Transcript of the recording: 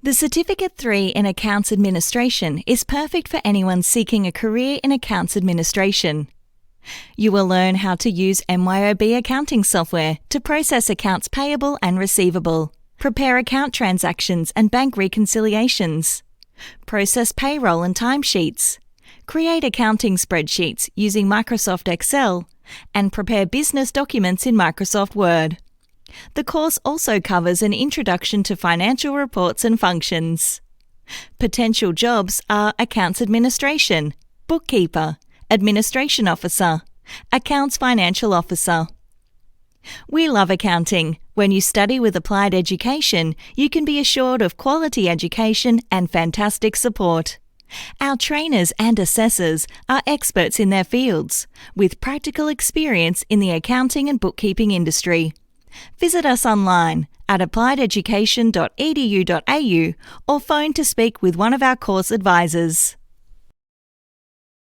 The Certificate 3 in Accounts Administration is perfect for anyone seeking a career in accounts administration. You will learn how to use MYOB accounting software to process accounts payable and receivable, prepare account transactions and bank reconciliations, process payroll and timesheets, create accounting spreadsheets using Microsoft Excel, and prepare business documents in Microsoft Word. The course also covers an introduction to financial reports and functions. Potential jobs are accounts administration, bookkeeper, administration officer, accounts financial officer. We love accounting. When you study with applied education, you can be assured of quality education and fantastic support. Our trainers and assessors are experts in their fields, with practical experience in the accounting and bookkeeping industry. Visit us online at appliededucation.edu.au or phone to speak with one of our course advisors.